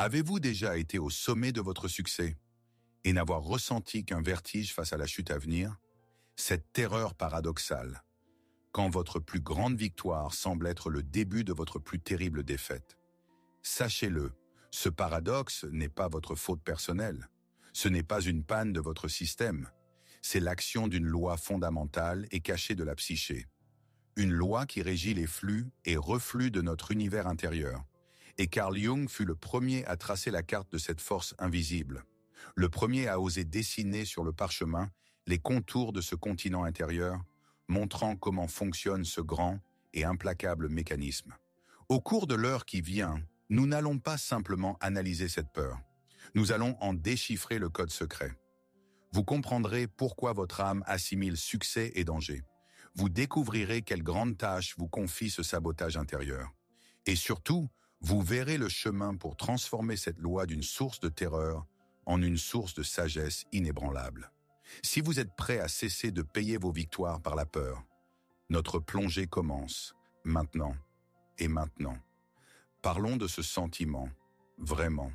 Avez-vous déjà été au sommet de votre succès et n'avoir ressenti qu'un vertige face à la chute à venir? Cette terreur paradoxale, quand votre plus grande victoire semble être le début de votre plus terrible défaite. Sachez-le, ce paradoxe n'est pas votre faute personnelle. Ce n'est pas une panne de votre système. C'est l'action d'une loi fondamentale et cachée de la psyché. Une loi qui régit les flux et reflux de notre univers intérieur. Et Carl Jung fut le premier à tracer la carte de cette force invisible. Le premier à oser dessiner sur le parchemin les contours de ce continent intérieur, montrant comment fonctionne ce grand et implacable mécanisme. Au cours de l'heure qui vient, nous n'allons pas simplement analyser cette peur. Nous allons en déchiffrer le code secret. Vous comprendrez pourquoi votre âme assimile succès et danger. Vous découvrirez quelle grande tâche vous confie ce sabotage intérieur. Et surtout, vous verrez le chemin pour transformer cette loi d'une source de terreur en une source de sagesse inébranlable. Si vous êtes prêt à cesser de payer vos victoires par la peur, notre plongée commence, maintenant et maintenant. Parlons de ce sentiment, vraiment.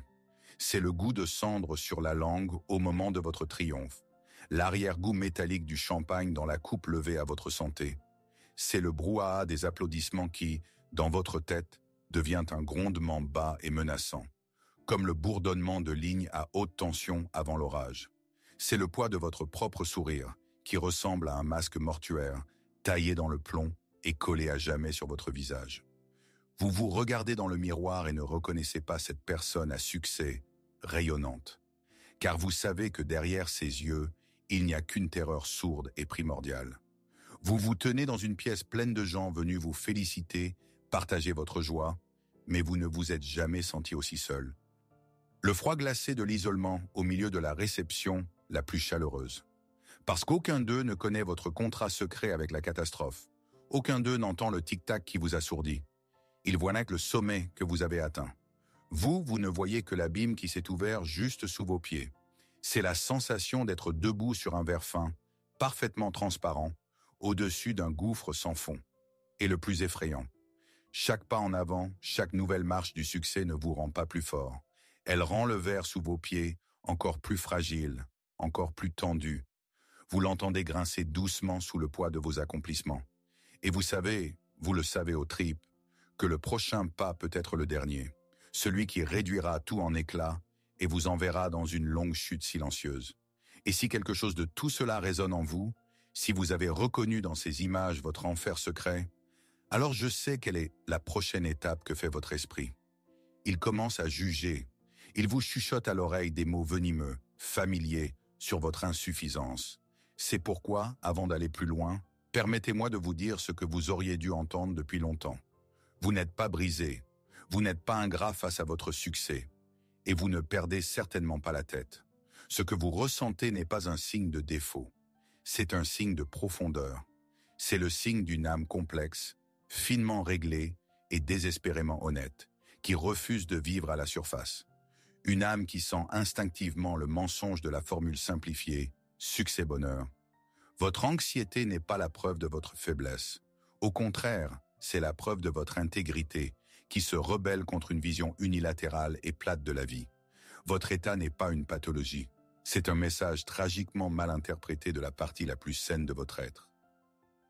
C'est le goût de cendre sur la langue au moment de votre triomphe, l'arrière-goût métallique du champagne dans la coupe levée à votre santé. C'est le brouhaha des applaudissements qui, dans votre tête, devient un grondement bas et menaçant, comme le bourdonnement de lignes à haute tension avant l'orage. C'est le poids de votre propre sourire, qui ressemble à un masque mortuaire, taillé dans le plomb et collé à jamais sur votre visage. Vous vous regardez dans le miroir et ne reconnaissez pas cette personne à succès, rayonnante. Car vous savez que derrière ses yeux, il n'y a qu'une terreur sourde et primordiale. Vous vous tenez dans une pièce pleine de gens venus vous féliciter, partager votre joie, mais vous ne vous êtes jamais senti aussi seul. Le froid glacé de l'isolement au milieu de la réception la plus chaleureuse. Parce qu'aucun d'eux ne connaît votre contrat secret avec la catastrophe. Aucun d'eux n'entend le tic-tac qui vous assourdit. Ils voient que le sommet que vous avez atteint. Vous ne voyez que l'abîme qui s'est ouvert juste sous vos pieds. C'est la sensation d'être debout sur un verre fin, parfaitement transparent, au-dessus d'un gouffre sans fond. Et le plus effrayant, chaque pas en avant, chaque nouvelle marche du succès ne vous rend pas plus fort. Elle rend le verre sous vos pieds encore plus fragile, encore plus tendu. Vous l'entendez grincer doucement sous le poids de vos accomplissements. Et vous savez, vous le savez aux tripes, que le prochain pas peut être le dernier, celui qui réduira tout en éclats et vous enverra dans une longue chute silencieuse. Et si quelque chose de tout cela résonne en vous, si vous avez reconnu dans ces images votre enfer secret, alors je sais quelle est la prochaine étape que fait votre esprit. Il commence à juger. Il vous chuchote à l'oreille des mots venimeux, familiers, sur votre insuffisance. C'est pourquoi, avant d'aller plus loin, permettez-moi de vous dire ce que vous auriez dû entendre depuis longtemps. Vous n'êtes pas brisé, vous n'êtes pas ingrat face à votre succès, et vous ne perdez certainement pas la tête. Ce que vous ressentez n'est pas un signe de défaut, c'est un signe de profondeur. C'est le signe d'une âme complexe, finement réglée et désespérément honnête, qui refuse de vivre à la surface. Une âme qui sent instinctivement le mensonge de la formule simplifiée « succès-bonheur ». Votre anxiété n'est pas la preuve de votre faiblesse. Au contraire, c'est la preuve de votre intégrité qui se rebelle contre une vision unilatérale et plate de la vie. Votre état n'est pas une pathologie. C'est un message tragiquement mal interprété de la partie la plus saine de votre être.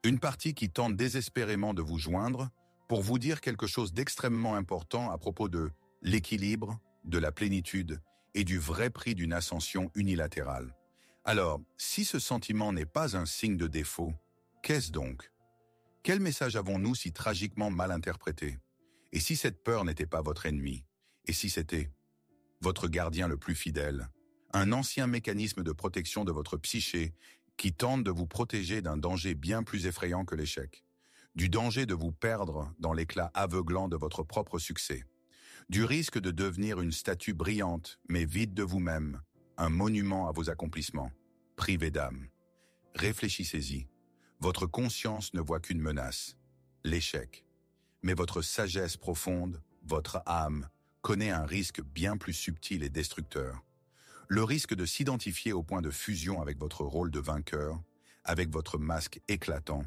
Une partie qui tente désespérément de vous joindre pour vous dire quelque chose d'extrêmement important à propos de l'équilibre, de la plénitude et du vrai prix d'une ascension unilatérale. Alors, si ce sentiment n'est pas un signe de défaut, qu'est-ce donc? Quel message avons-nous si tragiquement mal interprété? Et si cette peur n'était pas votre ennemi? Et si c'était votre gardien le plus fidèle? Un ancien mécanisme de protection de votre psyché qui tente de vous protéger d'un danger bien plus effrayant que l'échec. Du danger de vous perdre dans l'éclat aveuglant de votre propre succès. Du risque de devenir une statue brillante mais vide de vous-même, un monument à vos accomplissements, privé d'âme. Réfléchissez-y. Votre conscience ne voit qu'une menace, l'échec. Mais votre sagesse profonde, votre âme, connaît un risque bien plus subtil et destructeur. Le risque de s'identifier au point de fusion avec votre rôle de vainqueur, avec votre masque éclatant,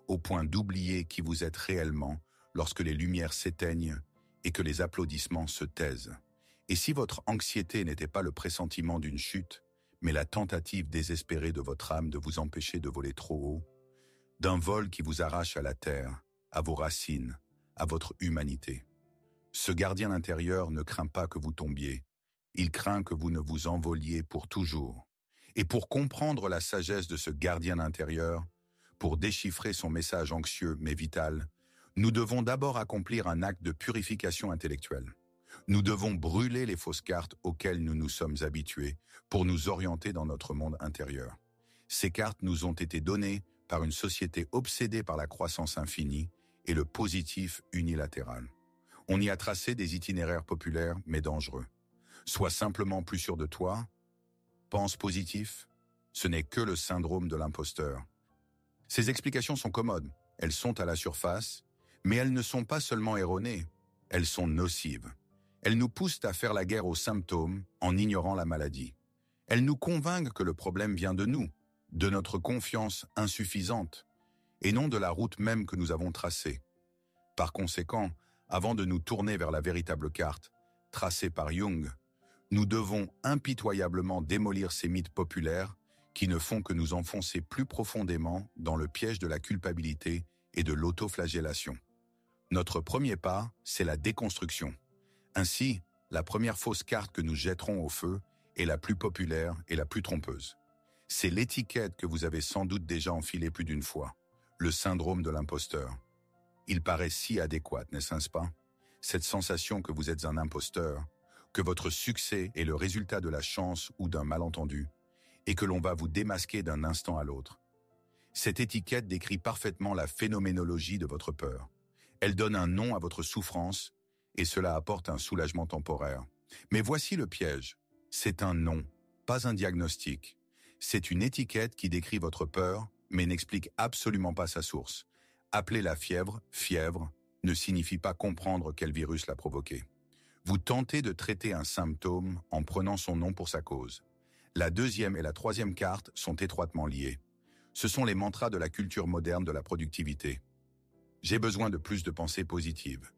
au point d'oublier qui vous êtes réellement lorsque les lumières s'éteignent et que les applaudissements se taisent. Et si votre anxiété n'était pas le pressentiment d'une chute, mais la tentative désespérée de votre âme de vous empêcher de voler trop haut, d'un vol qui vous arrache à la terre, à vos racines, à votre humanité. Ce gardien intérieur ne craint pas que vous tombiez, il craint que vous ne vous envoliez pour toujours. Et pour comprendre la sagesse de ce gardien intérieur, pour déchiffrer son message anxieux mais vital, nous devons d'abord accomplir un acte de purification intellectuelle. Nous devons brûler les fausses cartes auxquelles nous nous sommes habitués pour nous orienter dans notre monde intérieur. Ces cartes nous ont été données par une société obsédée par la croissance infinie et le positif unilatéral. On y a tracé des itinéraires populaires mais dangereux. Sois simplement plus sûr de toi, pense positif, ce n'est que le syndrome de l'imposteur. Ces explications sont commodes, elles sont à la surface, mais elles ne sont pas seulement erronées, elles sont nocives. Elles nous poussent à faire la guerre aux symptômes en ignorant la maladie. Elles nous convainquent que le problème vient de nous, de notre confiance insuffisante, et non de la route même que nous avons tracée. Par conséquent, avant de nous tourner vers la véritable carte, tracée par Jung, nous devons impitoyablement démolir ces mythes populaires qui ne font que nous enfoncer plus profondément dans le piège de la culpabilité et de l'autoflagellation. Notre premier pas, c'est la déconstruction. Ainsi, la première fausse carte que nous jetterons au feu est la plus populaire et la plus trompeuse. C'est l'étiquette que vous avez sans doute déjà enfilée plus d'une fois, le syndrome de l'imposteur. Il paraît si adéquat, n'est-ce pas? Cette sensation que vous êtes un imposteur, que votre succès est le résultat de la chance ou d'un malentendu, et que l'on va vous démasquer d'un instant à l'autre. Cette étiquette décrit parfaitement la phénoménologie de votre peur. Elle donne un nom à votre souffrance, et cela apporte un soulagement temporaire. Mais voici le piège. C'est un nom, pas un diagnostic. C'est une étiquette qui décrit votre peur, mais n'explique absolument pas sa source. Appeler la fièvre, fièvre, ne signifie pas comprendre quel virus l'a provoqué. Vous tentez de traiter un symptôme en prenant son nom pour sa cause. La deuxième et la troisième carte sont étroitement liées. Ce sont les mantras de la culture moderne de la productivité. J'ai besoin de plus de pensées positives.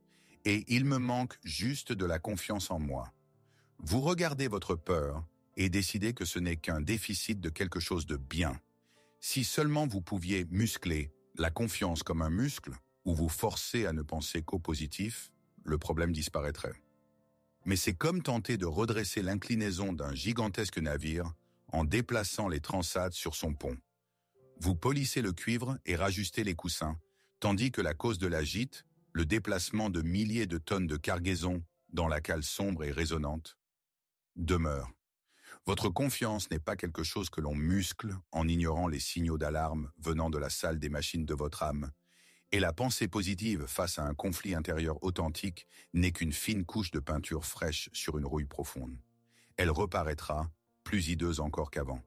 Et il me manque juste de la confiance en moi. Vous regardez votre peur et décidez que ce n'est qu'un déficit de quelque chose de bien. Si seulement vous pouviez muscler la confiance comme un muscle, ou vous forcer à ne penser qu'au positif, le problème disparaîtrait. Mais c'est comme tenter de redresser l'inclinaison d'un gigantesque navire en déplaçant les transats sur son pont. Vous polissez le cuivre et rajustez les coussins, tandis que la cause de la gîte, le déplacement de milliers de tonnes de cargaison dans la cale sombre et résonnante, demeure. Votre confiance n'est pas quelque chose que l'on muscle en ignorant les signaux d'alarme venant de la salle des machines de votre âme, et la pensée positive face à un conflit intérieur authentique n'est qu'une fine couche de peinture fraîche sur une rouille profonde. Elle reparaîtra, plus hideuse encore qu'avant.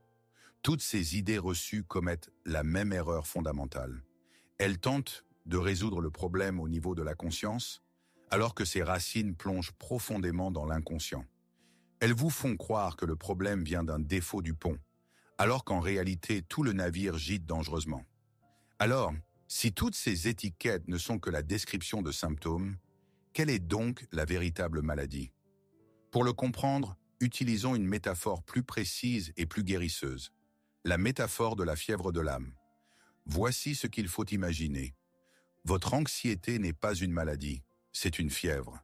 Toutes ces idées reçues commettent la même erreur fondamentale. Elles tentent de résoudre le problème au niveau de la conscience, alors que ses racines plongent profondément dans l'inconscient. Elles vous font croire que le problème vient d'un défaut du pont, alors qu'en réalité tout le navire gîte dangereusement. Alors, si toutes ces étiquettes ne sont que la description de symptômes, quelle est donc la véritable maladie? Pour le comprendre, utilisons une métaphore plus précise et plus guérisseuse. La métaphore de la fièvre de l'âme. Voici ce qu'il faut imaginer. Votre anxiété n'est pas une maladie, c'est une fièvre.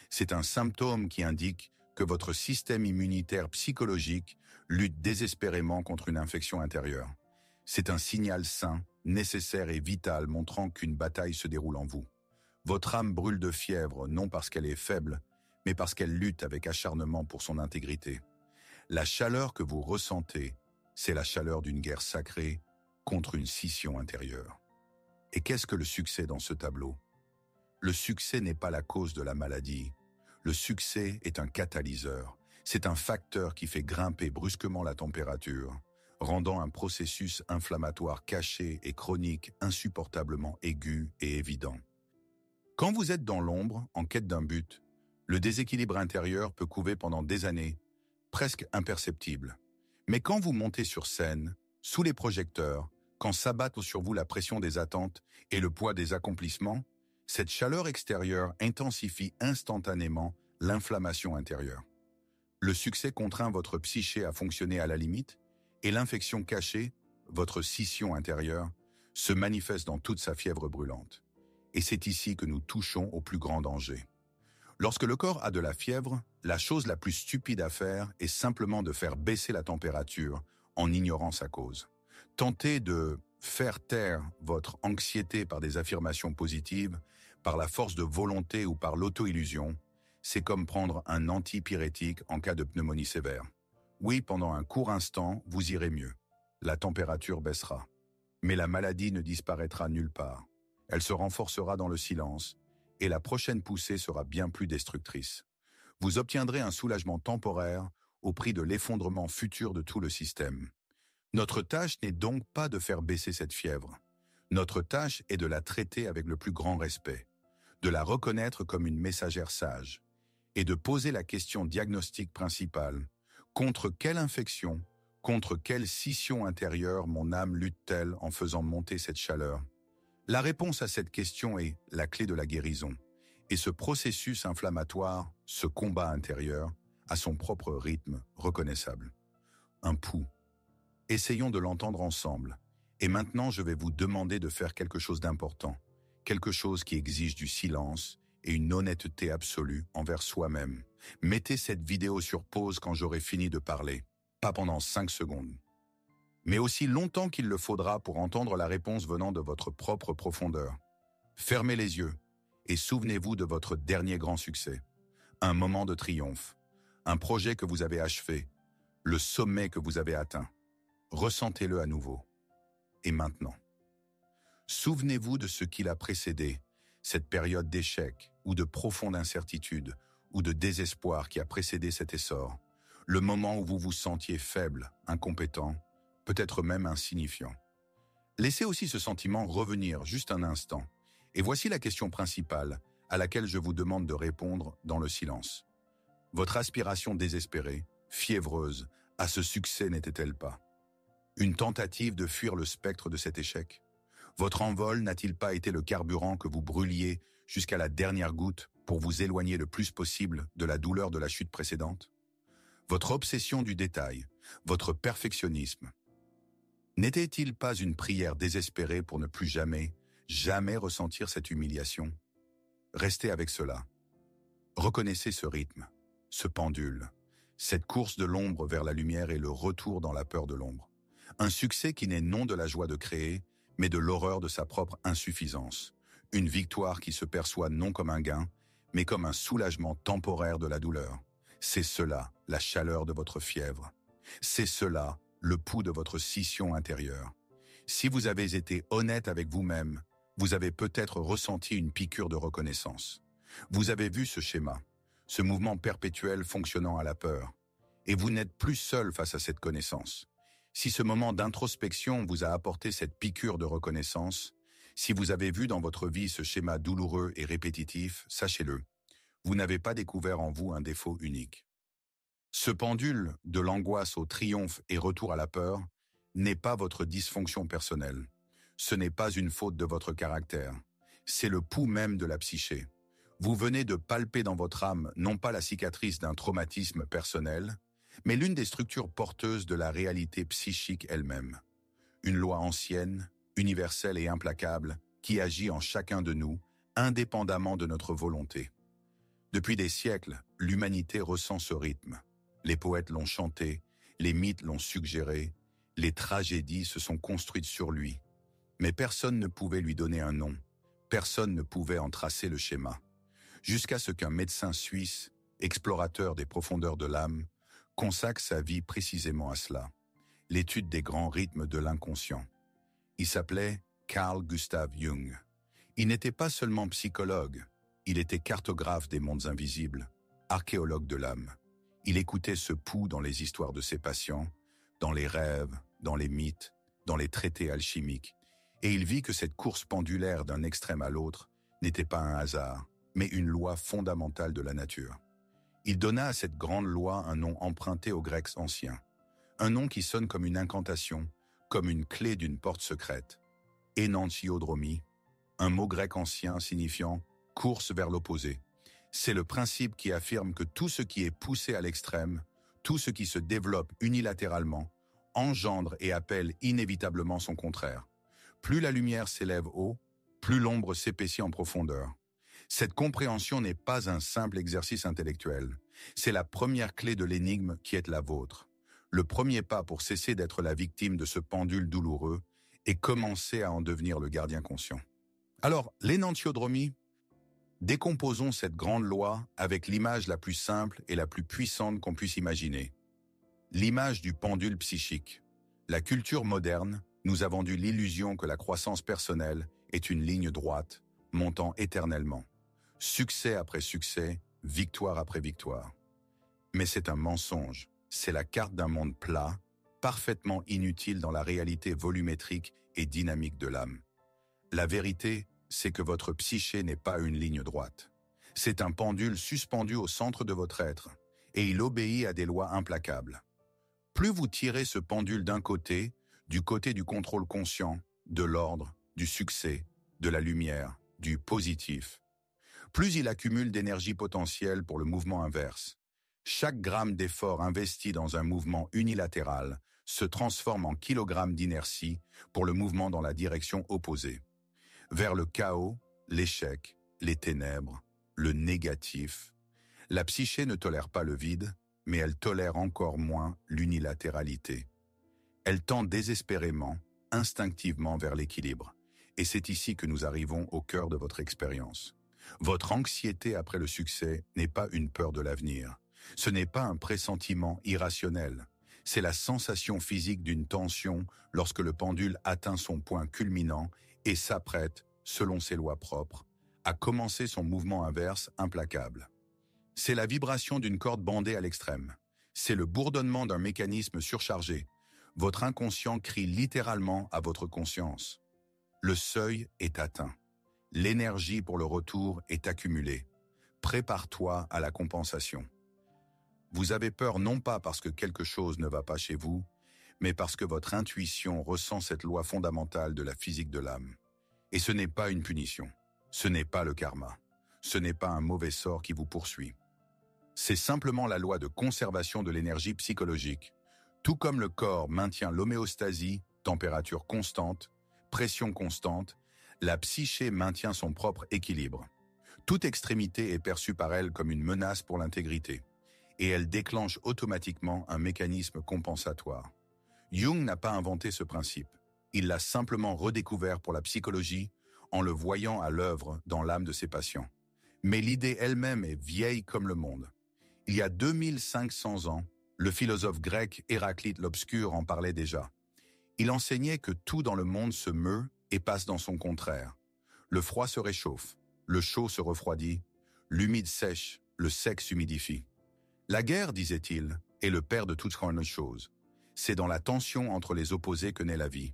C'est un symptôme qui indique que votre système immunitaire psychologique lutte désespérément contre une infection intérieure. C'est un signal sain, nécessaire et vital montrant qu'une bataille se déroule en vous. Votre âme brûle de fièvre non parce qu'elle est faible, mais parce qu'elle lutte avec acharnement pour son intégrité. La chaleur que vous ressentez, c'est la chaleur d'une guerre sacrée contre une scission intérieure. Et qu'est-ce que le succès dans ce tableau? Le succès n'est pas la cause de la maladie. Le succès est un catalyseur. C'est un facteur qui fait grimper brusquement la température, rendant un processus inflammatoire caché et chronique insupportablement aigu et évident. Quand vous êtes dans l'ombre, en quête d'un but, le déséquilibre intérieur peut couver pendant des années, presque imperceptible. Mais quand vous montez sur scène, sous les projecteurs, quand s'abattent sur vous la pression des attentes et le poids des accomplissements, cette chaleur extérieure intensifie instantanément l'inflammation intérieure. Le succès contraint votre psyché à fonctionner à la limite, et l'infection cachée, votre scission intérieure, se manifeste dans toute sa fièvre brûlante. Et c'est ici que nous touchons au plus grand danger. Lorsque le corps a de la fièvre, la chose la plus stupide à faire est simplement de faire baisser la température en ignorant sa cause. Tentez de faire taire votre anxiété par des affirmations positives, par la force de volonté ou par l'auto-illusion, c'est comme prendre un antipyrétique en cas de pneumonie sévère. Oui, pendant un court instant, vous irez mieux. La température baissera. Mais la maladie ne disparaîtra nulle part. Elle se renforcera dans le silence, et la prochaine poussée sera bien plus destructrice. Vous obtiendrez un soulagement temporaire au prix de l'effondrement futur de tout le système. Notre tâche n'est donc pas de faire baisser cette fièvre. Notre tâche est de la traiter avec le plus grand respect, de la reconnaître comme une messagère sage, et de poser la question diagnostique principale. Contre quelle infection, contre quelle scission intérieure mon âme lutte-t-elle en faisant monter cette chaleur? La réponse à cette question est la clé de la guérison. Et ce processus inflammatoire, ce combat intérieur, a son propre rythme reconnaissable. Un pouls. Essayons de l'entendre ensemble. Et maintenant, je vais vous demander de faire quelque chose d'important. Quelque chose qui exige du silence et une honnêteté absolue envers soi-même. Mettez cette vidéo sur pause quand j'aurai fini de parler. Pas pendant 5 secondes. Mais aussi longtemps qu'il le faudra pour entendre la réponse venant de votre propre profondeur. Fermez les yeux et souvenez-vous de votre dernier grand succès. Un moment de triomphe, un projet que vous avez achevé, le sommet que vous avez atteint. Ressentez-le à nouveau. Et maintenant? Souvenez-vous de ce qui l'a précédé, cette période d'échec ou de profonde incertitude ou de désespoir qui a précédé cet essor, le moment où vous vous sentiez faible, incompétent, peut-être même insignifiant. Laissez aussi ce sentiment revenir juste un instant. Et voici la question principale à laquelle je vous demande de répondre dans le silence. Votre aspiration désespérée, fiévreuse, à ce succès n'était-elle pas une tentative de fuir le spectre de cet échec? Votre envol n'a-t-il pas été le carburant que vous brûliez jusqu'à la dernière goutte pour vous éloigner le plus possible de la douleur de la chute précédente? Votre obsession du détail, votre perfectionnisme, n'était-il pas une prière désespérée pour ne plus jamais, jamais ressentir cette humiliation? Restez avec cela. Reconnaissez ce rythme, ce pendule, cette course de l'ombre vers la lumière et le retour dans la peur de l'ombre. Un succès qui n'est non de la joie de créer, mais de l'horreur de sa propre insuffisance. Une victoire qui se perçoit non comme un gain, mais comme un soulagement temporaire de la douleur. C'est cela, la chaleur de votre fièvre. C'est cela, le pouls de votre scission intérieure. Si vous avez été honnête avec vous-même, vous avez peut-être ressenti une piqûre de reconnaissance. Vous avez vu ce schéma, ce mouvement perpétuel fonctionnant à la peur. Et vous n'êtes plus seul face à cette connaissance. Si ce moment d'introspection vous a apporté cette piqûre de reconnaissance, si vous avez vu dans votre vie ce schéma douloureux et répétitif, sachez-le, vous n'avez pas découvert en vous un défaut unique. Ce pendule, de l'angoisse au triomphe et retour à la peur, n'est pas votre dysfonction personnelle. Ce n'est pas une faute de votre caractère. C'est le pouls même de la psyché. Vous venez de palper dans votre âme non pas la cicatrice d'un traumatisme personnel, mais l'une des structures porteuses de la réalité psychique elle-même. Une loi ancienne, universelle et implacable, qui agit en chacun de nous, indépendamment de notre volonté. Depuis des siècles, l'humanité ressent ce rythme. Les poètes l'ont chanté, les mythes l'ont suggéré, les tragédies se sont construites sur lui. Mais personne ne pouvait lui donner un nom, personne ne pouvait en tracer le schéma. Jusqu'à ce qu'un médecin suisse, explorateur des profondeurs de l'âme, consacre sa vie précisément à cela, l'étude des grands rythmes de l'inconscient. Il s'appelait Carl Gustav Jung. Il n'était pas seulement psychologue, il était cartographe des mondes invisibles, archéologue de l'âme. Il écoutait ce pouls dans les histoires de ses patients, dans les rêves, dans les mythes, dans les traités alchimiques, et il vit que cette course pendulaire d'un extrême à l'autre n'était pas un hasard, mais une loi fondamentale de la nature. Il donna à cette grande loi un nom emprunté aux Grecs anciens, un nom qui sonne comme une incantation, comme une clé d'une porte secrète. Enantiodromie, un mot grec ancien signifiant « course vers l'opposé ». C'est le principe qui affirme que tout ce qui est poussé à l'extrême, Tout ce qui se développe unilatéralement engendre et appelle inévitablement son contraire. Plus la lumière s'élève haut, plus l'ombre s'épaissit en profondeur. Cette compréhension n'est pas un simple exercice intellectuel. C'est la première clé de l'énigme qui est la vôtre. Le premier pas pour cesser d'être la victime de ce pendule douloureux et commencer à en devenir le gardien conscient. Alors, l'énantiodromie, décomposons cette grande loi avec l'image la plus simple et la plus puissante qu'on puisse imaginer. L'image du pendule psychique. La culture moderne nous a vendu l'illusion que la croissance personnelle est une ligne droite, montant éternellement. Succès après succès, victoire après victoire. Mais c'est un mensonge. C'est la carte d'un monde plat, parfaitement inutile dans la réalité volumétrique et dynamique de l'âme. La vérité, c'est que votre psyché n'est pas une ligne droite. C'est un pendule suspendu au centre de votre être, et il obéit à des lois implacables. Plus vous tirez ce pendule d'un côté, du côté du contrôle conscient, de l'ordre, du succès, de la lumière, du positif, plus il accumule d'énergie potentielle pour le mouvement inverse. Chaque gramme d'effort investi dans un mouvement unilatéral se transforme en kilogrammes d'inertie pour le mouvement dans la direction opposée. Vers le chaos, l'échec, les ténèbres, le négatif. La psyché ne tolère pas le vide, mais elle tolère encore moins l'unilatéralité. Elle tend désespérément, instinctivement vers l'équilibre. Et c'est ici que nous arrivons au cœur de votre expérience. Votre anxiété après le succès n'est pas une peur de l'avenir. Ce n'est pas un pressentiment irrationnel. C'est la sensation physique d'une tension lorsque le pendule atteint son point culminant et s'apprête, selon ses lois propres, à commencer son mouvement inverse implacable. C'est la vibration d'une corde bandée à l'extrême. C'est le bourdonnement d'un mécanisme surchargé. Votre inconscient crie littéralement à votre conscience. Le seuil est atteint. L'énergie pour le retour est accumulée. Prépare-toi à la compensation. Vous avez peur non pas parce que quelque chose ne va pas chez vous, mais parce que votre intuition ressent cette loi fondamentale de la physique de l'âme. Et ce n'est pas une punition. Ce n'est pas le karma. Ce n'est pas un mauvais sort qui vous poursuit. C'est simplement la loi de conservation de l'énergie psychologique. Tout comme le corps maintient l'homéostasie, température constante, pression constante, la psyché maintient son propre équilibre. Toute extrémité est perçue par elle comme une menace pour l'intégrité, et elle déclenche automatiquement un mécanisme compensatoire. Jung n'a pas inventé ce principe, il l'a simplement redécouvert pour la psychologie en le voyant à l'œuvre dans l'âme de ses patients. Mais l'idée elle-même est vieille comme le monde. Il y a 2500 ans, le philosophe grec Héraclite l'Obscur en parlait déjà. Il enseignait que tout dans le monde se meut et passe dans son contraire. Le froid se réchauffe, le chaud se refroidit, l'humide sèche, le sec s'humidifie. La guerre, disait-il, est le père de toutes grandes choses. C'est dans la tension entre les opposés que naît la vie.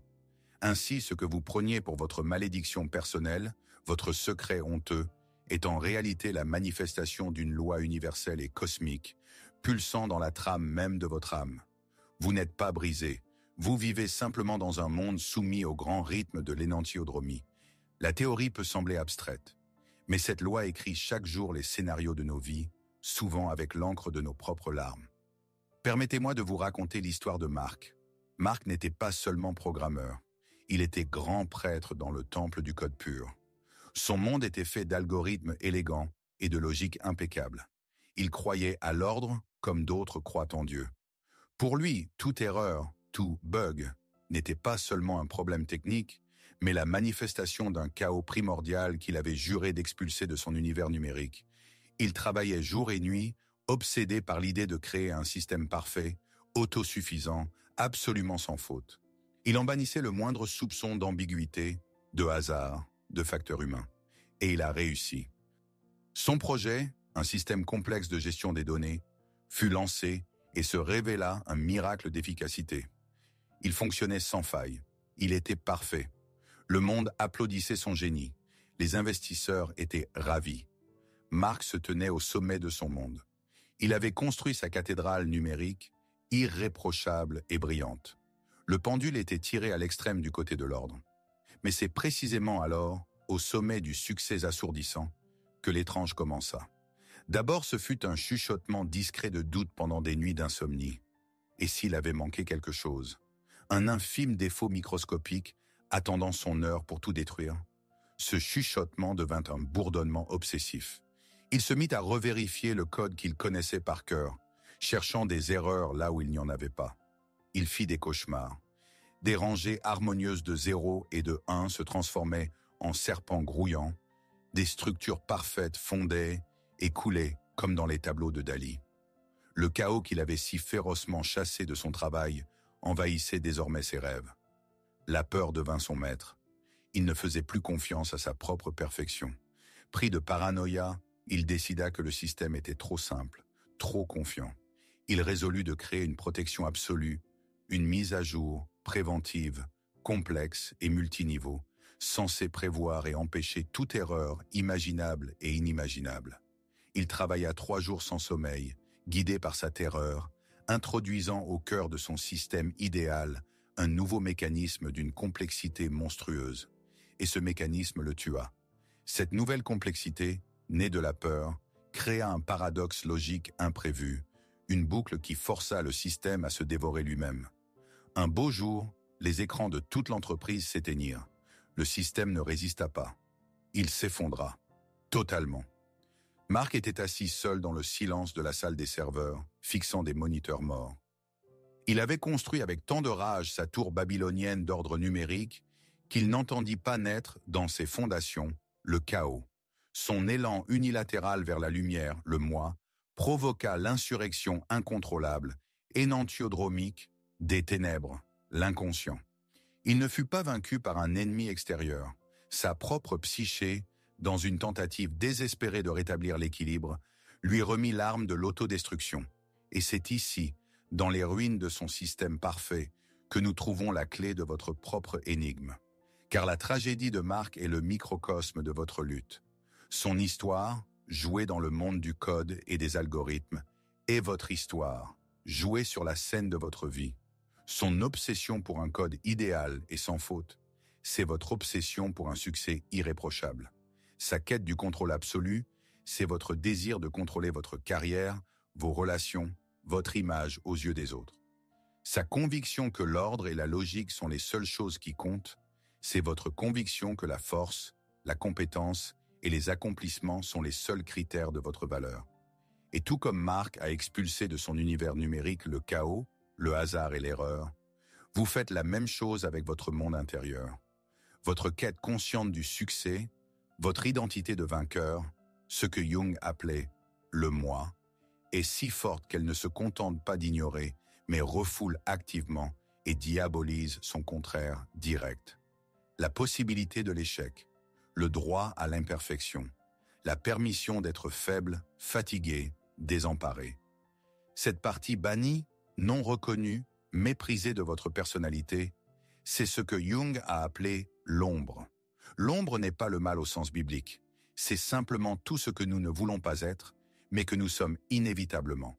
Ainsi, ce que vous preniez pour votre malédiction personnelle, votre secret honteux, est en réalité la manifestation d'une loi universelle et cosmique, pulsant dans la trame même de votre âme. Vous n'êtes pas brisé, vous vivez simplement dans un monde soumis au grand rythme de l'énantiodromie. La théorie peut sembler abstraite, mais cette loi écrit chaque jour les scénarios de nos vies, souvent avec l'encre de nos propres larmes. Permettez-moi de vous raconter l'histoire de Marc. Marc n'était pas seulement programmeur, il était grand prêtre dans le temple du code pur. Son monde était fait d'algorithmes élégants et de logique impeccable. Il croyait à l'ordre comme d'autres croient en Dieu. Pour lui, toute erreur, tout bug, n'était pas seulement un problème technique, mais la manifestation d'un chaos primordial qu'il avait juré d'expulser de son univers numérique. Il travaillait jour et nuit, obsédé par l'idée de créer un système parfait, autosuffisant, absolument sans faute. Il en bannissait le moindre soupçon d'ambiguïté, de hasard, de facteur humain. Et il a réussi. Son projet, un système complexe de gestion des données, fut lancé et se révéla un miracle d'efficacité. Il fonctionnait sans faille. Il était parfait. Le monde applaudissait son génie. Les investisseurs étaient ravis. Marc se tenait au sommet de son monde. Il avait construit sa cathédrale numérique, irréprochable et brillante. Le pendule était tiré à l'extrême du côté de l'ordre. Mais c'est précisément alors, au sommet du succès assourdissant, que l'étrange commença. D'abord, ce fut un chuchotement discret de doute pendant des nuits d'insomnie. Et s'il avait manqué quelque chose? Un infime défaut microscopique attendant son heure pour tout détruire? Ce chuchotement devint un bourdonnement obsessif. Il se mit à revérifier le code qu'il connaissait par cœur, cherchant des erreurs là où il n'y en avait pas. Il fit des cauchemars. Des rangées harmonieuses de 0 et de 1 se transformaient en serpents grouillants, des structures parfaites fondaient et coulaient comme dans les tableaux de Dali. Le chaos qu'il avait si férocement chassé de son travail envahissait désormais ses rêves. La peur devint son maître. Il ne faisait plus confiance à sa propre perfection. Pris de paranoïa, il décida que le système était trop simple, trop confiant. Il résolut de créer une protection absolue, une mise à jour, préventive, complexe et multiniveau, censée prévoir et empêcher toute erreur imaginable et inimaginable. Il travailla 3 jours sans sommeil, guidé par sa terreur, introduisant au cœur de son système idéal un nouveau mécanisme d'une complexité monstrueuse. Et ce mécanisme le tua. Cette nouvelle complexité, née de la peur, créa un paradoxe logique imprévu, une boucle qui força le système à se dévorer lui-même. Un beau jour, les écrans de toute l'entreprise s'éteignirent. Le système ne résista pas. Il s'effondra, totalement. Marc était assis seul dans le silence de la salle des serveurs, fixant des moniteurs morts. Il avait construit avec tant de rage sa tour babylonienne d'ordre numérique qu'il n'entendit pas naître dans ses fondations le chaos. Son élan unilatéral vers la lumière, le moi, provoqua l'insurrection incontrôlable, énantiodromique, des ténèbres, l'inconscient. Il ne fut pas vaincu par un ennemi extérieur. Sa propre psyché, dans une tentative désespérée de rétablir l'équilibre, lui remit l'arme de l'autodestruction. Et c'est ici, dans les ruines de son système parfait, que nous trouvons la clé de votre propre énigme. Car la tragédie de Marc est le microcosme de votre lutte. Son histoire, jouée dans le monde du code et des algorithmes, est votre histoire, jouée sur la scène de votre vie. Son obsession pour un code idéal et sans faute, c'est votre obsession pour un succès irréprochable. Sa quête du contrôle absolu, c'est votre désir de contrôler votre carrière, vos relations, votre image aux yeux des autres. Sa conviction que l'ordre et la logique sont les seules choses qui comptent, c'est votre conviction que la force, la compétence et les accomplissements sont les seuls critères de votre valeur. Et tout comme Marc a expulsé de son univers numérique le chaos, le hasard et l'erreur, vous faites la même chose avec votre monde intérieur. Votre quête consciente du succès, votre identité de vainqueur, ce que Jung appelait le moi, est si forte qu'elle ne se contente pas d'ignorer, mais refoule activement et diabolise son contraire direct. La possibilité de l'échec, le droit à l'imperfection, la permission d'être faible, fatigué, désemparé. Cette partie bannie, non reconnue, méprisée de votre personnalité, c'est ce que Jung a appelé l'ombre. L'ombre n'est pas le mal au sens biblique, c'est simplement tout ce que nous ne voulons pas être, mais que nous sommes inévitablement.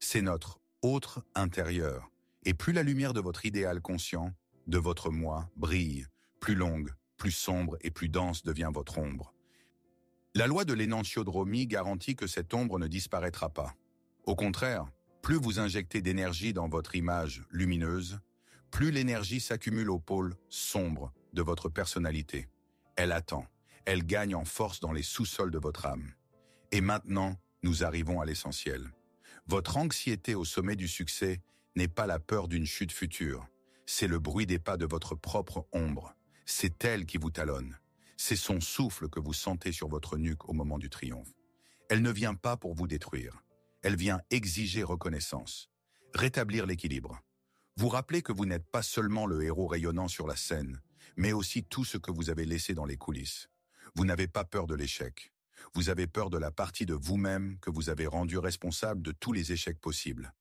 C'est notre autre intérieur, et plus la lumière de votre idéal conscient, de votre moi, brille, plus longue, plus sombre et plus dense devient votre ombre. La loi de l'énantiodromie garantit que cette ombre ne disparaîtra pas. Au contraire, plus vous injectez d'énergie dans votre image lumineuse, plus l'énergie s'accumule au pôle sombre de votre personnalité. Elle attend, elle gagne en force dans les sous-sols de votre âme. Et maintenant, nous arrivons à l'essentiel. Votre anxiété au sommet du succès n'est pas la peur d'une chute future, c'est le bruit des pas de votre propre ombre. C'est elle qui vous talonne. C'est son souffle que vous sentez sur votre nuque au moment du triomphe. Elle ne vient pas pour vous détruire. Elle vient exiger reconnaissance, rétablir l'équilibre. Vous rappelez que vous n'êtes pas seulement le héros rayonnant sur la scène, mais aussi tout ce que vous avez laissé dans les coulisses. Vous n'avez pas peur de l'échec. Vous avez peur de la partie de vous-même que vous avez rendue responsable de tous les échecs possibles.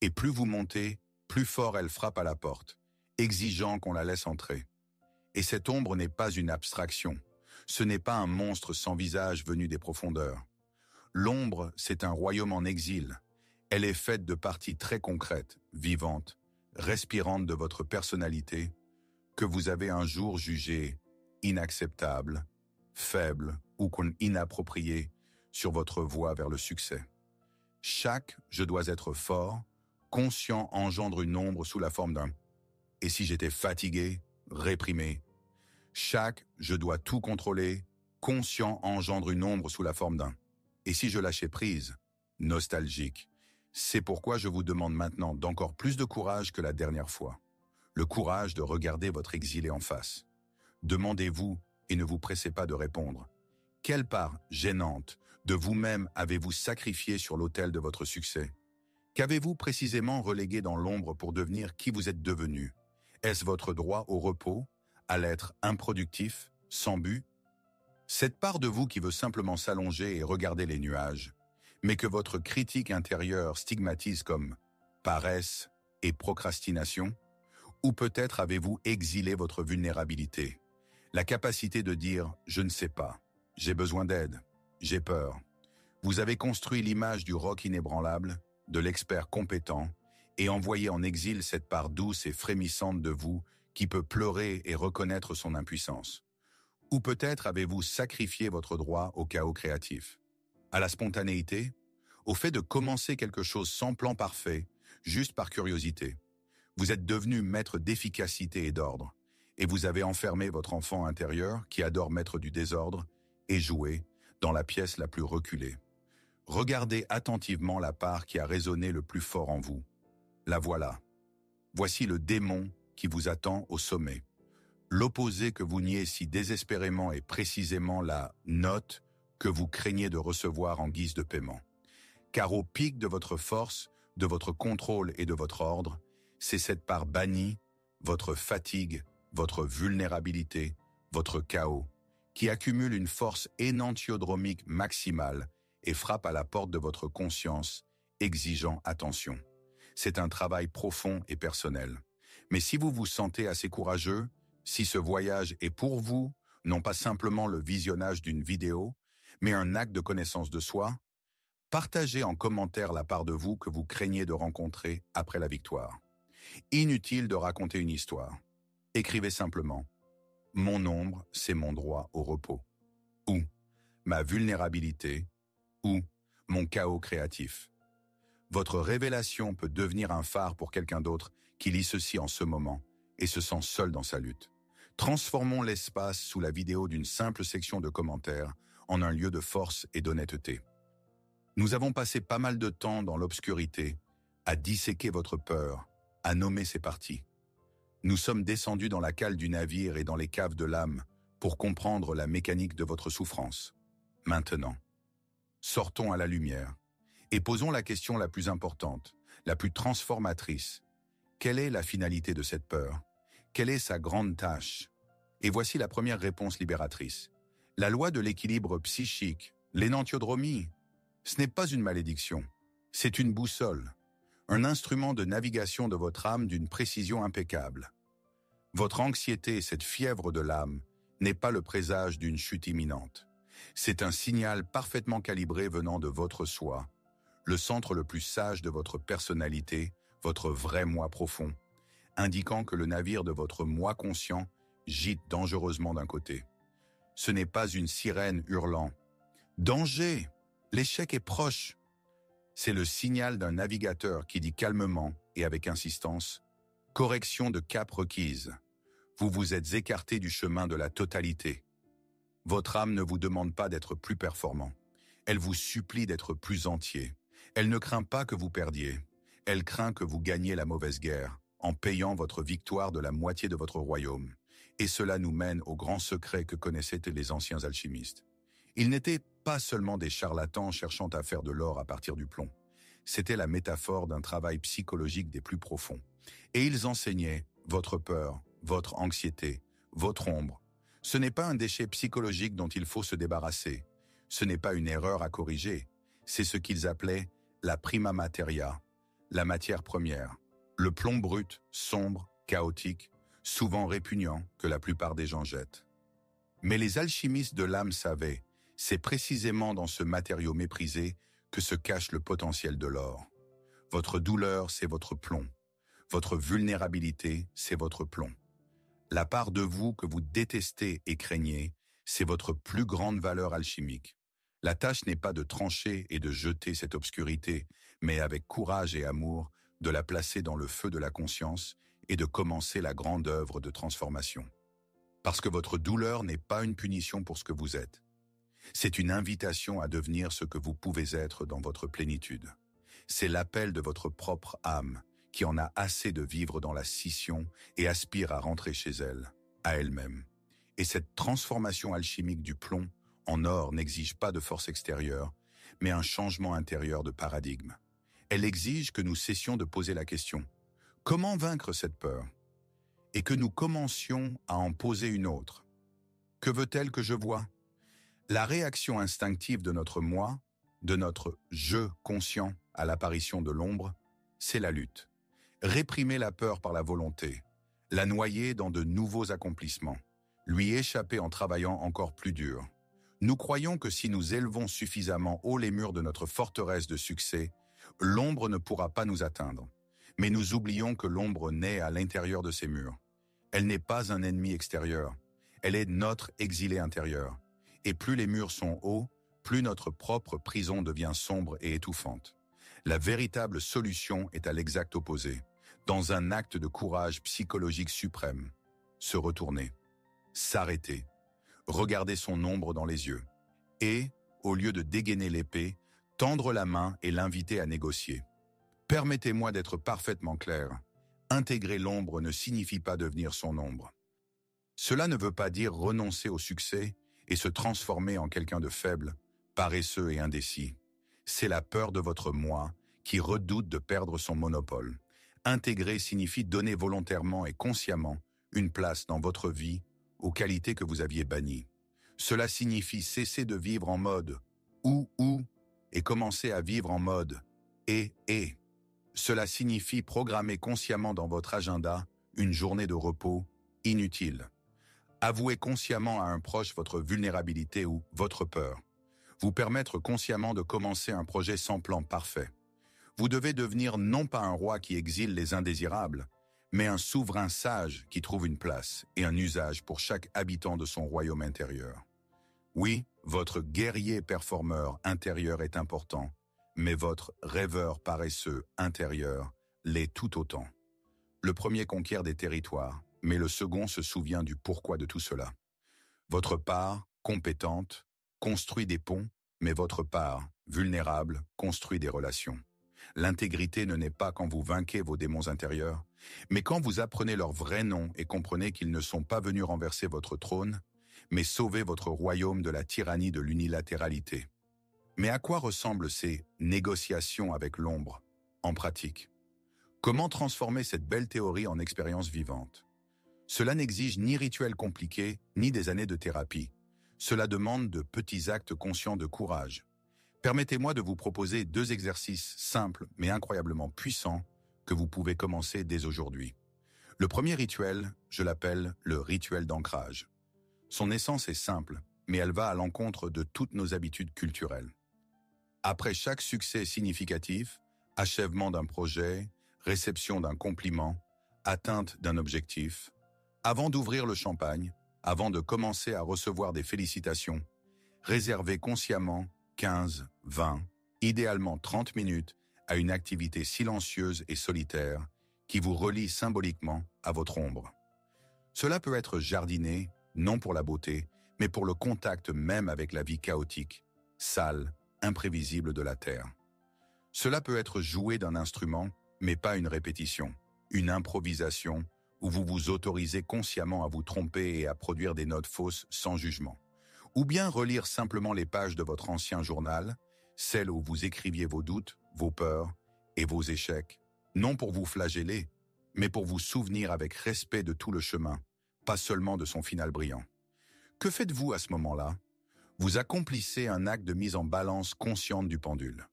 Et plus vous montez, plus fort elle frappe à la porte, exigeant qu'on la laisse entrer. Et cette ombre n'est pas une abstraction. Ce n'est pas un monstre sans visage venu des profondeurs. L'ombre, c'est un royaume en exil. Elle est faite de parties très concrètes, vivantes, respirantes de votre personnalité, que vous avez un jour jugées inacceptables, faibles ou inappropriées, sur votre voie vers le succès. Chaque « je dois être fort » conscient engendre une ombre sous la forme d'un « et si j'étais fatigué, réprimé ». Chaque « je dois tout contrôler » conscient engendre une ombre sous la forme d'un « et si je lâchais prise » nostalgique. C'est pourquoi je vous demande maintenant d'encore plus de courage que la dernière fois. Le courage de regarder votre exilé en face. Demandez-vous et ne vous pressez pas de répondre. Quelle part gênante de vous-même avez-vous sacrifié sur l'autel de votre succès? Qu'avez-vous précisément relégué dans l'ombre pour devenir qui vous êtes devenu? Est-ce votre droit au repos, à l'être improductif, sans but? Cette part de vous qui veut simplement s'allonger et regarder les nuages, mais que votre critique intérieure stigmatise comme paresse et procrastination? Ou peut-être avez-vous exilé votre vulnérabilité, la capacité de dire « je ne sais pas ». J'ai besoin d'aide, j'ai peur. Vous avez construit l'image du roc inébranlable, de l'expert compétent, et envoyé en exil cette part douce et frémissante de vous qui peut pleurer et reconnaître son impuissance. Ou peut-être avez-vous sacrifié votre droit au chaos créatif, à la spontanéité, au fait de commencer quelque chose sans plan parfait, juste par curiosité. Vous êtes devenu maître d'efficacité et d'ordre, et vous avez enfermé votre enfant intérieur qui adore mettre du désordre et jouer dans la pièce la plus reculée. Regardez attentivement la part qui a résonné le plus fort en vous. La voilà. Voici le démon qui vous attend au sommet. L'opposé que vous niez si désespérément est précisément la note que vous craignez de recevoir en guise de paiement. Car au pic de votre force, de votre contrôle et de votre ordre, c'est cette part bannie, votre fatigue, votre vulnérabilité, votre chaos, qui accumule une force énantiodromique maximale et frappe à la porte de votre conscience, exigeant attention. C'est un travail profond et personnel. Mais si vous vous sentez assez courageux, si ce voyage est pour vous, non pas simplement le visionnage d'une vidéo, mais un acte de connaissance de soi, partagez en commentaire la part de vous que vous craignez de rencontrer après la victoire. Inutile de raconter une histoire. Écrivez simplement « Mon ombre, c'est mon droit au repos » ou « Ma vulnérabilité » ou « Mon chaos créatif ». Votre révélation peut devenir un phare pour quelqu'un d'autre qui lit ceci en ce moment et se sent seul dans sa lutte. Transformons l'espace sous la vidéo d'une simple section de commentaires en un lieu de force et d'honnêteté. Nous avons passé pas mal de temps dans l'obscurité à disséquer votre peur, à nommer ses parties. Nous sommes descendus dans la cale du navire et dans les caves de l'âme pour comprendre la mécanique de votre souffrance. Maintenant, sortons à la lumière et posons la question la plus importante, la plus transformatrice. Quelle est la finalité de cette peur? Quelle est sa grande tâche? Et voici la première réponse libératrice. La loi de l'équilibre psychique, l'énantiodromie, ce n'est pas une malédiction, c'est une boussole, un instrument de navigation de votre âme d'une précision impeccable. Votre anxiété, cette fièvre de l'âme, n'est pas le présage d'une chute imminente. C'est un signal parfaitement calibré venant de votre soi, le centre le plus sage de votre personnalité, votre vrai moi profond, indiquant que le navire de votre moi conscient gîte dangereusement d'un côté. Ce n'est pas une sirène hurlant « Danger! L'échec est proche !» C'est le signal d'un navigateur qui dit calmement et avec insistance « Correction de cap requise. Vous vous êtes écarté du chemin de la totalité. » Votre âme ne vous demande pas d'être plus performant. Elle vous supplie d'être plus entier. Elle ne craint pas que vous perdiez. Elle craint que vous gagniez la mauvaise guerre, en payant votre victoire de la moitié de votre royaume. Et cela nous mène au grand secret que connaissaient les anciens alchimistes. Ils n'étaient pas seulement des charlatans cherchant à faire de l'or à partir du plomb. C'était la métaphore d'un travail psychologique des plus profonds. Et ils enseignaient votre peur, votre anxiété, votre ombre. Ce n'est pas un déchet psychologique dont il faut se débarrasser. Ce n'est pas une erreur à corriger. C'est ce qu'ils appelaient la prima materia, la matière première, le plomb brut, sombre, chaotique, souvent répugnant que la plupart des gens jettent. Mais les alchimistes de l'âme savaient, c'est précisément dans ce matériau méprisé que se cache le potentiel de l'or. Votre douleur, c'est votre plomb. Votre vulnérabilité, c'est votre plomb. La part de vous que vous détestez et craignez, c'est votre plus grande valeur alchimique. La tâche n'est pas de trancher et de jeter cette obscurité, mais avec courage et amour, de la placer dans le feu de la conscience et de commencer la grande œuvre de transformation. Parce que votre douleur n'est pas une punition pour ce que vous êtes. C'est une invitation à devenir ce que vous pouvez être dans votre plénitude. C'est l'appel de votre propre âme, qui en a assez de vivre dans la scission et aspire à rentrer chez elle, à elle-même. Et cette transformation alchimique du plomb en or n'exige pas de force extérieure, mais un changement intérieur de paradigme. Elle exige que nous cessions de poser la question « Comment vaincre cette peur ?» et que nous commencions à en poser une autre. « Que veut-elle que je voie ?» La réaction instinctive de notre moi, de notre « je » conscient à l'apparition de l'ombre, c'est la lutte. Réprimer la peur par la volonté, la noyer dans de nouveaux accomplissements, lui échapper en travaillant encore plus dur. Nous croyons que si nous élevons suffisamment haut les murs de notre forteresse de succès, l'ombre ne pourra pas nous atteindre. Mais nous oublions que l'ombre naît à l'intérieur de ces murs. Elle n'est pas un ennemi extérieur, elle est notre exilé intérieur. Et plus les murs sont hauts, plus notre propre prison devient sombre et étouffante. La véritable solution est à l'exact opposé, dans un acte de courage psychologique suprême. Se retourner, s'arrêter, regarder son ombre dans les yeux, et, au lieu de dégainer l'épée, tendre la main et l'inviter à négocier. Permettez-moi d'être parfaitement clair. Intégrer l'ombre ne signifie pas devenir son ombre. Cela ne veut pas dire renoncer au succès et se transformer en quelqu'un de faible, paresseux et indécis. C'est la peur de votre moi qui redoute de perdre son monopole. Intégrer signifie donner volontairement et consciemment une place dans votre vie aux qualités que vous aviez bannies. Cela signifie cesser de vivre en mode « ou » et commencer à vivre en mode « et ». Cela signifie programmer consciemment dans votre agenda une journée de repos inutile. Avouer consciemment à un proche votre vulnérabilité ou votre peur. Vous permettre consciemment de commencer un projet sans plan parfait. Vous devez devenir non pas un roi qui exile les indésirables, mais un souverain sage qui trouve une place et un usage pour chaque habitant de son royaume intérieur. Oui, votre guerrier performeur intérieur est important, mais votre rêveur paresseux intérieur l'est tout autant. Le premier conquiert des territoires, mais le second se souvient du pourquoi de tout cela. Votre part, compétente, construit des ponts, mais votre part, vulnérable, construit des relations. L'intégrité ne naît pas quand vous vainquez vos démons intérieurs, mais quand vous apprenez leur vrai nom et comprenez qu'ils ne sont pas venus renverser votre trône, mais sauver votre royaume de la tyrannie de l'unilatéralité. Mais à quoi ressemblent ces négociations avec l'ombre, en pratique? Comment transformer cette belle théorie en expérience vivante? Cela n'exige ni rituels compliqués, ni des années de thérapie. Cela demande de petits actes conscients de courage. Permettez-moi de vous proposer 2 exercices simples mais incroyablement puissants que vous pouvez commencer dès aujourd'hui. Le premier rituel, je l'appelle le rituel d'ancrage. Son essence est simple, mais elle va à l'encontre de toutes nos habitudes culturelles. Après chaque succès significatif, achèvement d'un projet, réception d'un compliment, atteinte d'un objectif, avant d'ouvrir le champagne, avant de commencer à recevoir des félicitations, réservez consciemment 15, 20, idéalement 30 minutes à une activité silencieuse et solitaire qui vous relie symboliquement à votre ombre. Cela peut être jardiner, non pour la beauté, mais pour le contact même avec la vie chaotique, sale, imprévisible de la Terre. Cela peut être jouer d'un instrument, mais pas une répétition, une improvisation où vous vous autorisez consciemment à vous tromper et à produire des notes fausses sans jugement. Ou bien relire simplement les pages de votre ancien journal, celles où vous écriviez vos doutes, vos peurs et vos échecs, non pour vous flageller, mais pour vous souvenir avec respect de tout le chemin, pas seulement de son final brillant. Que faites-vous à ce moment-là? Vous accomplissez un acte de mise en balance consciente du pendule.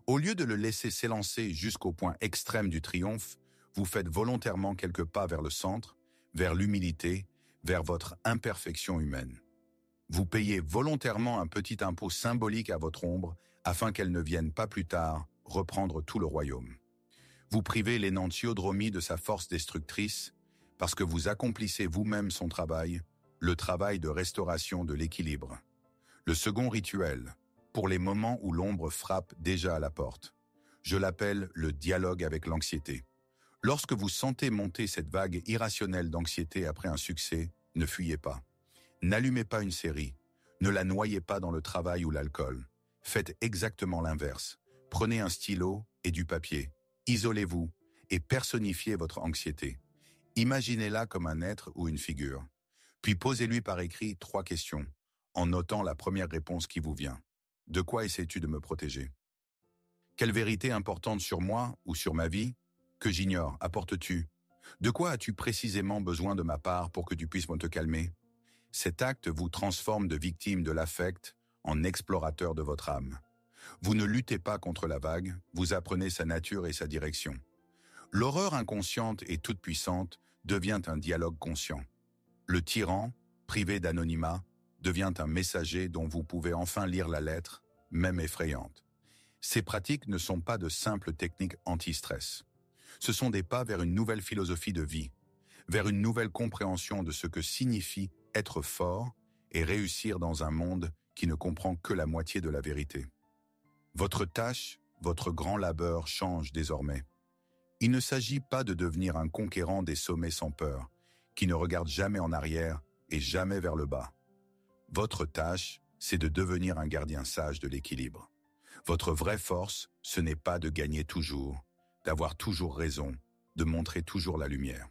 Au lieu de le laisser s'élancer jusqu'au point extrême du triomphe, vous faites volontairement quelques pas vers le centre, vers l'humilité, vers votre imperfection humaine. Vous payez volontairement un petit impôt symbolique à votre ombre afin qu'elle ne vienne pas plus tard reprendre tout le royaume. Vous privez l'énantiodromie de sa force destructrice parce que vous accomplissez vous-même son travail, le travail de restauration de l'équilibre. Le second rituel, pour les moments où l'ombre frappe déjà à la porte. Je l'appelle le dialogue avec l'anxiété. Lorsque vous sentez monter cette vague irrationnelle d'anxiété après un succès, ne fuyez pas. N'allumez pas une série. Ne la noyez pas dans le travail ou l'alcool. Faites exactement l'inverse. Prenez un stylo et du papier. Isolez-vous et personnifiez votre anxiété. Imaginez-la comme un être ou une figure. Puis posez-lui par écrit 3 questions, en notant la première réponse qui vous vient. De quoi essaies-tu de me protéger? Quelle vérité importante sur moi ou sur ma vie que j'ignore apportes-tu? De quoi as-tu précisément besoin de ma part pour que tu puisses me te calmer? Cet acte vous transforme de victime de l'affect en explorateur de votre âme. Vous ne luttez pas contre la vague, vous apprenez sa nature et sa direction. L'horreur inconsciente et toute puissante devient un dialogue conscient. Le tyran, privé d'anonymat, devient un messager dont vous pouvez enfin lire la lettre, même effrayante. Ces pratiques ne sont pas de simples techniques anti-stress. Ce sont des pas vers une nouvelle philosophie de vie, vers une nouvelle compréhension de ce que signifie être fort et réussir dans un monde qui ne comprend que la moitié de la vérité. Votre tâche, votre grand labeur change désormais. Il ne s'agit pas de devenir un conquérant des sommets sans peur, qui ne regarde jamais en arrière et jamais vers le bas. Votre tâche, c'est de devenir un gardien sage de l'équilibre. Votre vraie force, ce n'est pas de gagner toujours, d'avoir toujours raison, de montrer toujours la lumière.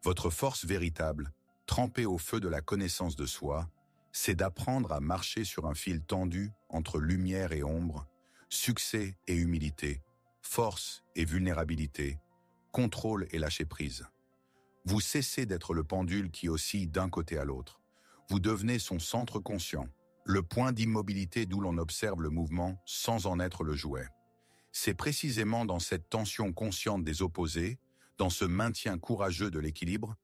Votre force véritable, trempée au feu de la connaissance de soi, c'est d'apprendre à marcher sur un fil tendu entre lumière et ombre, succès et humilité, force et vulnérabilité, contrôle et lâcher-prise. Vous cessez d'être le pendule qui oscille d'un côté à l'autre. Vous devenez son centre conscient, le point d'immobilité d'où l'on observe le mouvement sans en être le jouet. C'est précisément dans cette tension consciente des opposés, dans ce maintien courageux de l'équilibre,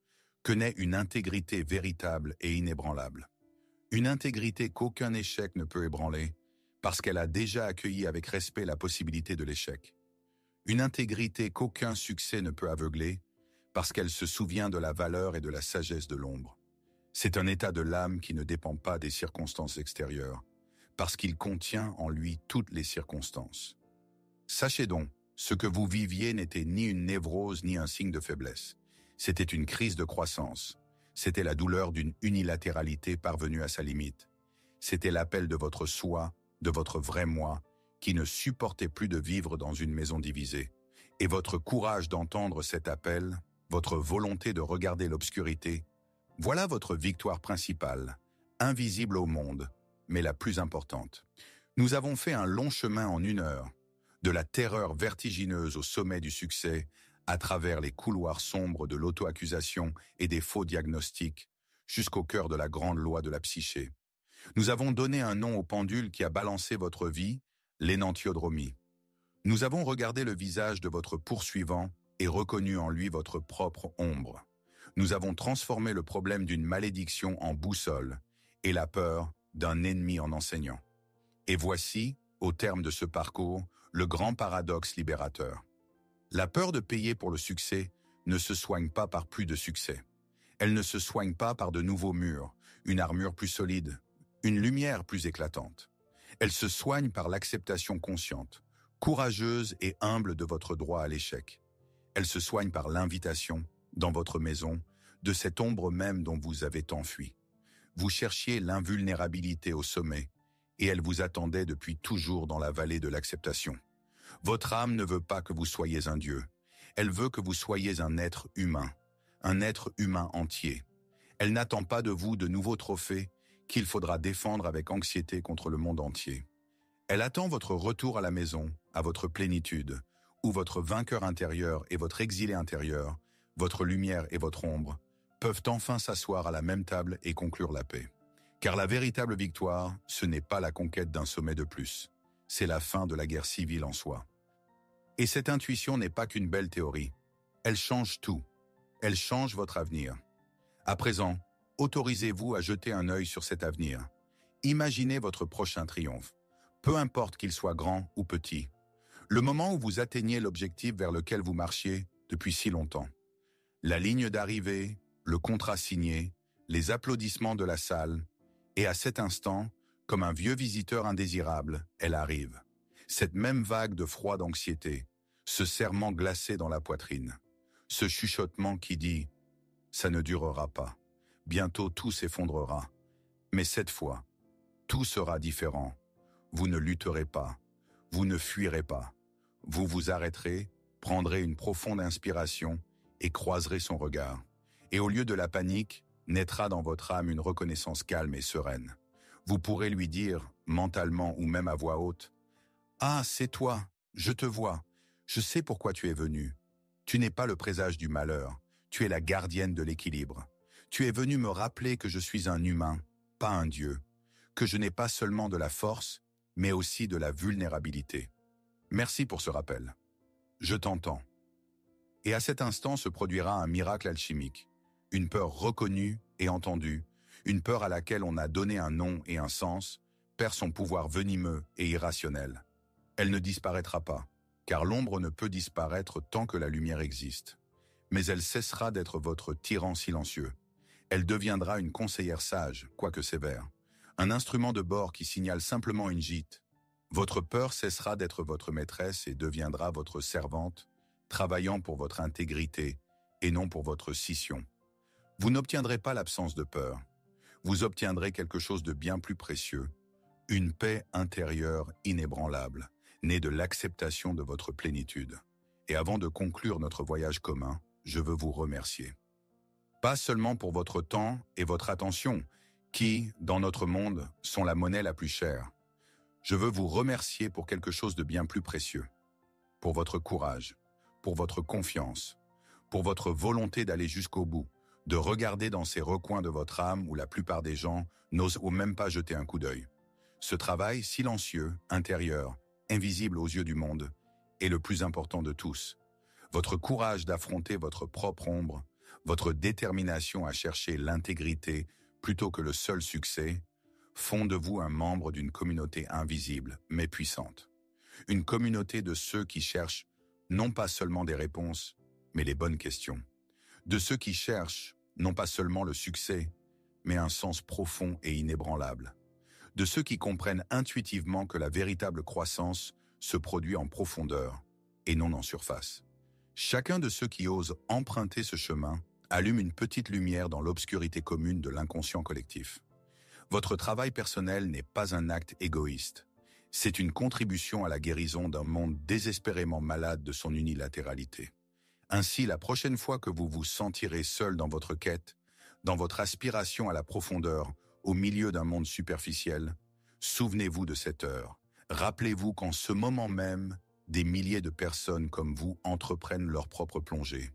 que naît une intégrité véritable et inébranlable. Une intégrité qu'aucun échec ne peut ébranler, parce qu'elle a déjà accueilli avec respect la possibilité de l'échec. Une intégrité qu'aucun succès ne peut aveugler, parce qu'elle se souvient de la valeur et de la sagesse de l'ombre. C'est un état de l'âme qui ne dépend pas des circonstances extérieures, parce qu'il contient en lui toutes les circonstances. Sachez donc, ce que vous viviez n'était ni une névrose ni un signe de faiblesse. C'était une crise de croissance. C'était la douleur d'une unilatéralité parvenue à sa limite. C'était l'appel de votre soi, de votre vrai moi, qui ne supportait plus de vivre dans une maison divisée. Et votre courage d'entendre cet appel, votre volonté de regarder l'obscurité, voilà votre victoire principale, invisible au monde, mais la plus importante. Nous avons fait un long chemin en 1 heure, de la terreur vertigineuse au sommet du succès, à travers les couloirs sombres de l'auto-accusation et des faux diagnostics, jusqu'au cœur de la grande loi de la psyché. Nous avons donné un nom au pendule qui a balancé votre vie, l'énantiodromie. Nous avons regardé le visage de votre poursuivant et reconnu en lui votre propre ombre. Nous avons transformé le problème d'une malédiction en boussole et la peur d'un ennemi en enseignant. Et voici, au terme de ce parcours, le grand paradoxe libérateur. La peur de payer pour le succès ne se soigne pas par plus de succès. Elle ne se soigne pas par de nouveaux murs, une armure plus solide, une lumière plus éclatante. Elle se soigne par l'acceptation consciente, courageuse et humble de votre droit à l'échec. Elle se soigne par l'invitation, dans votre maison, de cette ombre même dont vous avez tant fui. Vous cherchiez l'invulnérabilité au sommet, et elle vous attendait depuis toujours dans la vallée de l'acceptation. Votre âme ne veut pas que vous soyez un dieu. Elle veut que vous soyez un être humain entier. Elle n'attend pas de vous de nouveaux trophées qu'il faudra défendre avec anxiété contre le monde entier. Elle attend votre retour à la maison, à votre plénitude, où votre vainqueur intérieur et votre exilé intérieur, votre lumière et votre ombre, peuvent enfin s'asseoir à la même table et conclure la paix. Car la véritable victoire, ce n'est pas la conquête d'un sommet de plus. C'est la fin de la guerre civile en soi. Et cette intuition n'est pas qu'une belle théorie. Elle change tout. Elle change votre avenir. À présent, autorisez-vous à jeter un œil sur cet avenir. Imaginez votre prochain triomphe, peu importe qu'il soit grand ou petit. Le moment où vous atteignez l'objectif vers lequel vous marchiez depuis si longtemps. La ligne d'arrivée, le contrat signé, les applaudissements de la salle, et à cet instant, Comme un vieux visiteur indésirable, elle arrive. Cette même vague de froid d'anxiété, ce serrement glacé dans la poitrine, ce chuchotement qui dit « ça ne durera pas, bientôt tout s'effondrera, mais cette fois, tout sera différent, vous ne lutterez pas, vous ne fuirez pas, vous vous arrêterez, prendrez une profonde inspiration et croiserez son regard. Et au lieu de la panique, naîtra dans votre âme une reconnaissance calme et sereine. Vous pourrez lui dire, mentalement ou même à voix haute, « Ah, c'est toi, je te vois, je sais pourquoi tu es venu. Tu n'es pas le présage du malheur, tu es la gardienne de l'équilibre. Tu es venu me rappeler que je suis un humain, pas un dieu, que je n'ai pas seulement de la force, mais aussi de la vulnérabilité. Merci pour ce rappel. Je t'entends. » Et à cet instant se produira un miracle alchimique, une peur reconnue et entendue, une peur à laquelle on a donné un nom et un sens, perd son pouvoir venimeux et irrationnel. Elle ne disparaîtra pas, car l'ombre ne peut disparaître tant que la lumière existe. Mais elle cessera d'être votre tyran silencieux. Elle deviendra une conseillère sage, quoique sévère, un instrument de bord qui signale simplement une gîte. Votre peur cessera d'être votre maîtresse et deviendra votre servante, travaillant pour votre intégrité et non pour votre scission. Vous n'obtiendrez pas l'absence de peur. Vous obtiendrez quelque chose de bien plus précieux, une paix intérieure inébranlable, née de l'acceptation de votre plénitude. Et avant de conclure notre voyage commun, je veux vous remercier. Pas seulement pour votre temps et votre attention, qui, dans notre monde, sont la monnaie la plus chère. Je veux vous remercier pour quelque chose de bien plus précieux. Pour votre courage, pour votre confiance, pour votre volonté d'aller jusqu'au bout, de regarder dans ces recoins de votre âme où la plupart des gens n'osent même pas jeter un coup d'œil. Ce travail silencieux, intérieur, invisible aux yeux du monde, est le plus important de tous. Votre courage d'affronter votre propre ombre, votre détermination à chercher l'intégrité plutôt que le seul succès, font de vous un membre d'une communauté invisible, mais puissante. Une communauté de ceux qui cherchent non pas seulement des réponses, mais les bonnes questions. De ceux qui cherchent non pas seulement le succès, mais un sens profond et inébranlable. De ceux qui comprennent intuitivement que la véritable croissance se produit en profondeur et non en surface. Chacun de ceux qui osent emprunter ce chemin allume une petite lumière dans l'obscurité commune de l'inconscient collectif. Votre travail personnel n'est pas un acte égoïste. C'est une contribution à la guérison d'un monde désespérément malade de son unilatéralité. Ainsi, la prochaine fois que vous vous sentirez seul dans votre quête, dans votre aspiration à la profondeur, au milieu d'un monde superficiel, souvenez-vous de cette heure. Rappelez-vous qu'en ce moment même, des milliers de personnes comme vous entreprennent leur propre plongée.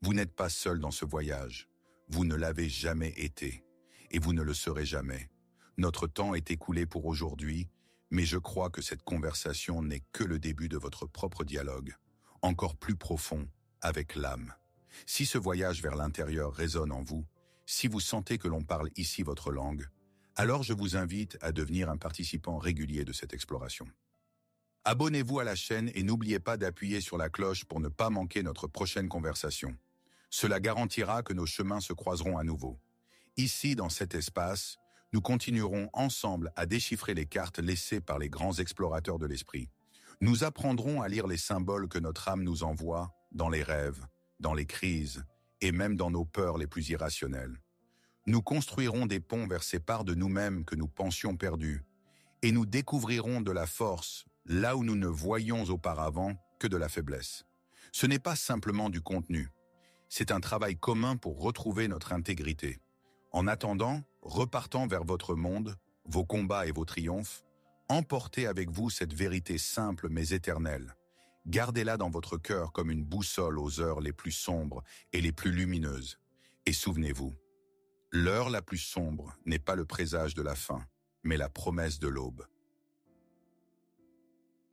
Vous n'êtes pas seul dans ce voyage. Vous ne l'avez jamais été. Et vous ne le serez jamais. Notre temps est écoulé pour aujourd'hui, mais je crois que cette conversation n'est que le début de votre propre dialogue, encore plus profond, avec l'âme. Si ce voyage vers l'intérieur résonne en vous, si vous sentez que l'on parle ici votre langue, alors je vous invite à devenir un participant régulier de cette exploration. Abonnez-vous à la chaîne et n'oubliez pas d'appuyer sur la cloche pour ne pas manquer notre prochaine conversation. Cela garantira que nos chemins se croiseront à nouveau. Ici, dans cet espace, nous continuerons ensemble à déchiffrer les cartes laissées par les grands explorateurs de l'esprit. Nous apprendrons à lire les symboles que notre âme nous envoie dans les rêves, dans les crises et même dans nos peurs les plus irrationnelles. Nous construirons des ponts vers ces parts de nous-mêmes que nous pensions perdues et nous découvrirons de la force là où nous ne voyions auparavant que de la faiblesse. Ce n'est pas simplement du contenu, c'est un travail commun pour retrouver notre intégrité. En attendant, repartant vers votre monde, vos combats et vos triomphes, emportez avec vous cette vérité simple mais éternelle. Gardez-la dans votre cœur comme une boussole aux heures les plus sombres et les plus lumineuses. Et souvenez-vous, l'heure la plus sombre n'est pas le présage de la fin, mais la promesse de l'aube.